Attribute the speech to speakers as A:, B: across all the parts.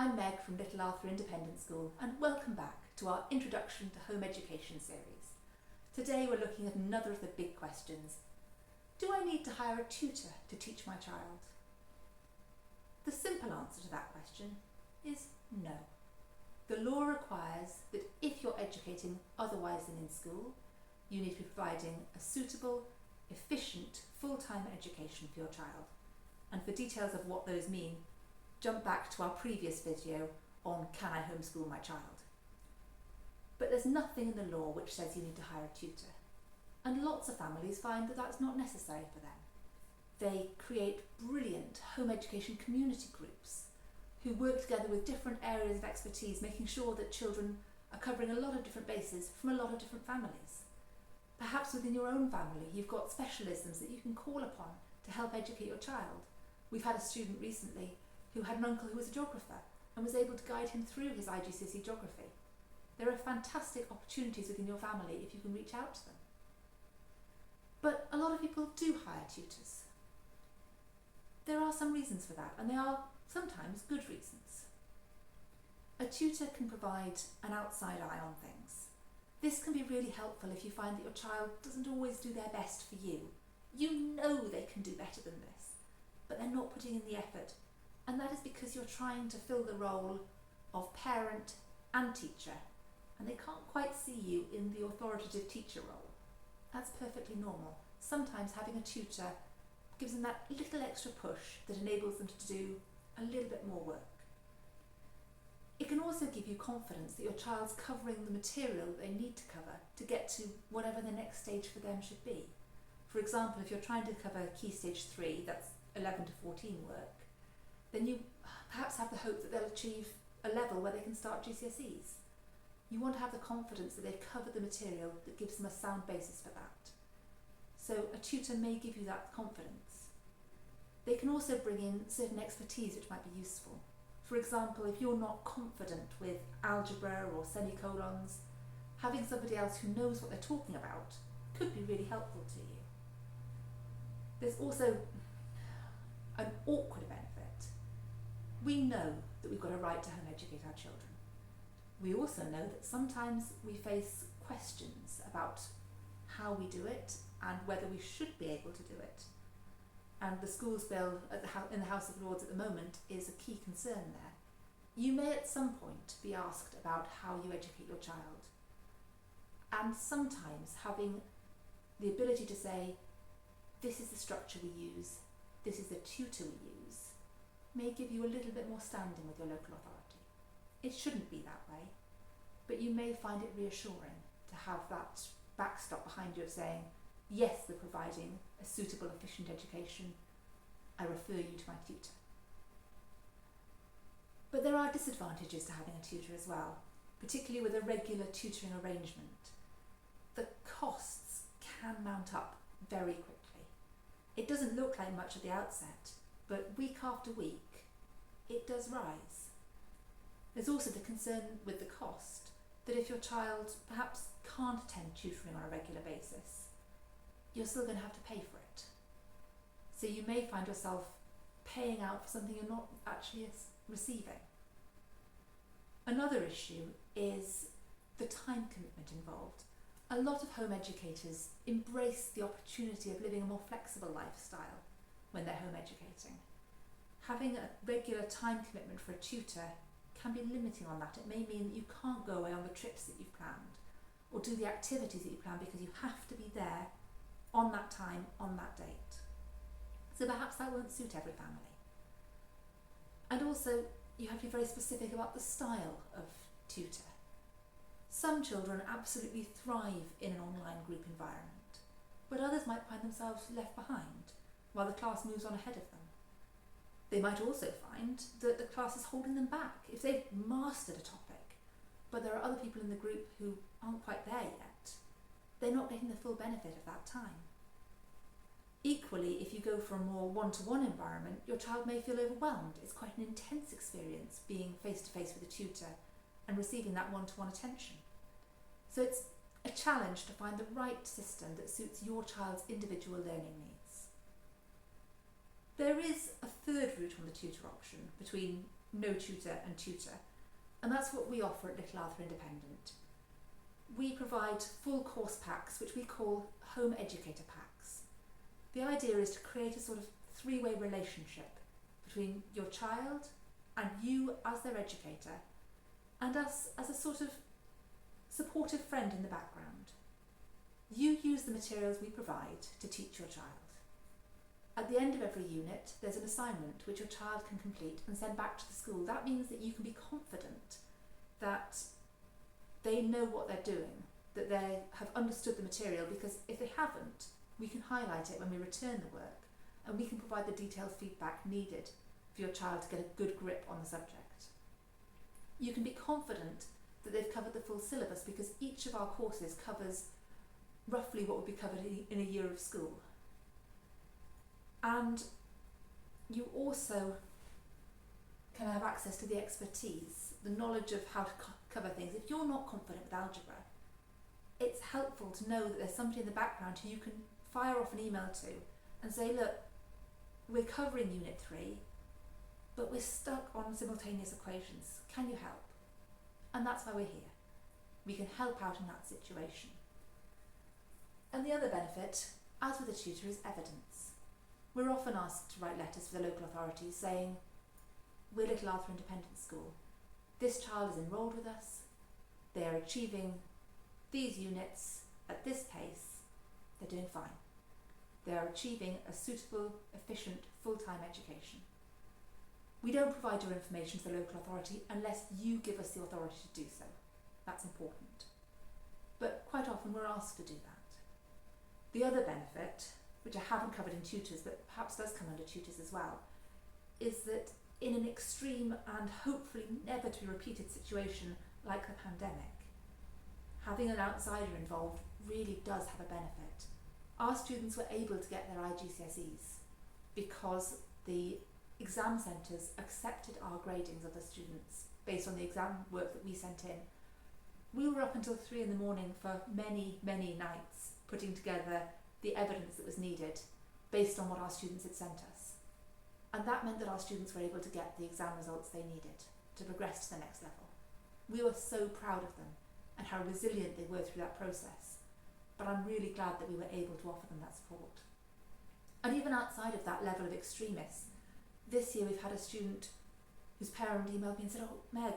A: I'm Meg from Little Arthur Independent School and welcome back to our Introduction to Home Education series. Today we're looking at another of the big questions. Do I need to hire a tutor to teach my child? The simple answer to that question is no. The law requires that if you're educating otherwise than in school, you need to be providing a suitable, efficient, full-time education for your child. And for details of what those mean, jump back to our previous video on Can I Homeschool My Child? But there's nothing in the law which says you need to hire a tutor. And lots of families find that that's not necessary for them. They create brilliant home education community groups who work together with different areas of expertise, making sure that children are covering a lot of different bases from a lot of different families. Perhaps within your own family, you've got specialisms that you can call upon to help educate your child. We've had a student recently who had an uncle who was a geographer and was able to guide him through his IGCSE geography. There are fantastic opportunities within your family if you can reach out to them. But a lot of people do hire tutors. There are some reasons for that, and they are sometimes good reasons. A tutor can provide an outside eye on things. This can be really helpful if you find that your child doesn't always do their best for you. You know they can do better than this, but they're not putting in the effort. And that is because you're trying to fill the role of parent and teacher, and they can't quite see you in the authoritative teacher role. That's perfectly normal. Sometimes having a tutor gives them that little extra push that enables them to do a little bit more work. It can also give you confidence that your child's covering the material that they need to cover to get to whatever the next stage for them should be. For example, if you're trying to cover Key Stage 3, that's 11 to 14 work, then you perhaps have the hope that they'll achieve a level where they can start GCSEs. You want to have the confidence that they've covered the material that gives them a sound basis for that. So a tutor may give you that confidence. They can also bring in certain expertise which might be useful. For example, if you're not confident with algebra or semicolons, having somebody else who knows what they're talking about could be really helpful to you. There's also an awkward benefit. We know that we've got a right to home educate our children. We also know that sometimes we face questions about how we do it and whether we should be able to do it. And the schools bill in the House of Lords at the moment is a key concern there. You may at some point be asked about how you educate your child. And sometimes having the ability to say, this is the structure we use, this is the tutor we use, may give you a little bit more standing with your local authority. It shouldn't be that way, but you may find it reassuring to have that backstop behind you of saying, yes, we're providing a suitable, efficient education. I refer you to my tutor. But there are disadvantages to having a tutor as well, particularly with a regular tutoring arrangement. The costs can mount up very quickly. It doesn't look like much at the outset, but week after week, it does rise. There's also the concern with the cost that if your child perhaps can't attend tutoring on a regular basis, you're still going to have to pay for it. So you may find yourself paying out for something you're not actually receiving. Another issue is the time commitment involved. A lot of home educators embrace the opportunity of living a more flexible lifestyle when they're home educating. Having a regular time commitment for a tutor can be limiting on that. It may mean that you can't go away on the trips that you've planned or do the activities that you plan because you have to be there on that time, on that date. So perhaps that won't suit every family. And also, you have to be very specific about the style of tutor. Some children absolutely thrive in an online group environment, but others might find themselves left behind while the class moves on ahead of them. They might also find that the class is holding them back if they've mastered a topic, but there are other people in the group who aren't quite there yet. They're not getting the full benefit of that time. Equally, if you go for a more one-to-one environment, your child may feel overwhelmed. It's quite an intense experience being face-to-face with a tutor and receiving that one-to-one attention. So it's a challenge to find the right system that suits your child's individual learning needs. There is a third route on the tutor option between no tutor and tutor. And that's what we offer at Little Arthur Independent. We provide full course packs, which we call home educator packs. The idea is to create a sort of three-way relationship between your child and you as their educator, and us as a sort of supportive friend in the background. You use the materials we provide to teach your child. At the end of every unit, there's an assignment which your child can complete and send back to the school. That means that you can be confident that they know what they're doing, that they have understood the material, because if they haven't, we can highlight it when we return the work, and we can provide the detailed feedback needed for your child to get a good grip on the subject. You can be confident that they've covered the full syllabus, because each of our courses covers roughly what would be covered in a year of school. And you also can have access to the expertise, the knowledge of how to cover things. If you're not confident with algebra, it's helpful to know that there's somebody in the background who you can fire off an email to and say, look, we're covering Unit 3, but we're stuck on simultaneous equations. Can you help? And that's why we're here. We can help out in that situation. And the other benefit, as with a tutor, is evidence. We're often asked to write letters for the local authorities saying, we're Little Arthur Independent School. This child is enrolled with us. They are achieving these units at this pace. They're doing fine. They are achieving a suitable, efficient, full-time education. We don't provide your information to the local authority unless you give us the authority to do so. That's important. But quite often we're asked to do that. The other benefit, which I haven't covered in tutors, but perhaps does come under tutors as well, is that in an extreme and hopefully never to be repeated situation like the pandemic, having an outsider involved really does have a benefit. Our students were able to get their IGCSEs because the exam centres accepted our gradings of the students based on the exam work that we sent in. We were up until 3 in the morning for many, many nights putting together the evidence that was needed based on what our students had sent us. And that meant that our students were able to get the exam results they needed to progress to the next level. We were so proud of them and how resilient they were through that process. But I'm really glad that we were able to offer them that support. And even outside of that level of extremis, this year we've had a student whose parent emailed me and said, oh, Meg,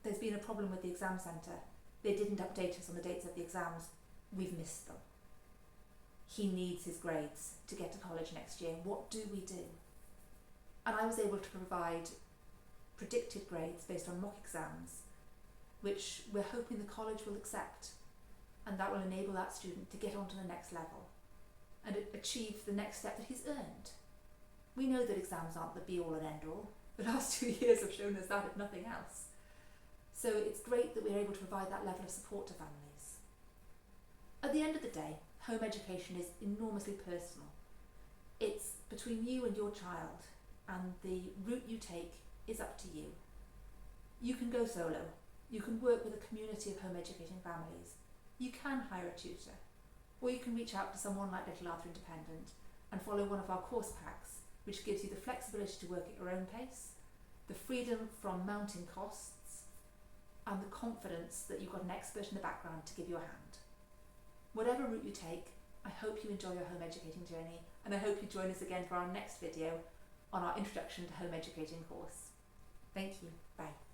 A: there's been a problem with the exam centre. They didn't update us on the dates of the exams. We've missed them. He needs his grades to get to college next year. What do we do? And I was able to provide predicted grades based on mock exams, which we're hoping the college will accept, and that will enable that student to get on to the next level and achieve the next step that he's earned. We know that exams aren't the be-all and end-all. The last 2 years have shown us that, if nothing else. So it's great that we're able to provide that level of support to families. At the end of the day, home education is enormously personal. It's between you and your child, and the route you take is up to you. You can go solo. You can work with a community of home educating families. You can hire a tutor, or you can reach out to someone like Little Arthur Independent and follow one of our course packs, which gives you the flexibility to work at your own pace, the freedom from mounting costs, and the confidence that you've got an expert in the background to give you a hand. Whatever route you take, I hope you enjoy your home educating journey, and I hope you join us again for our next video on our Introduction to Home Educating course. Thank you. Bye.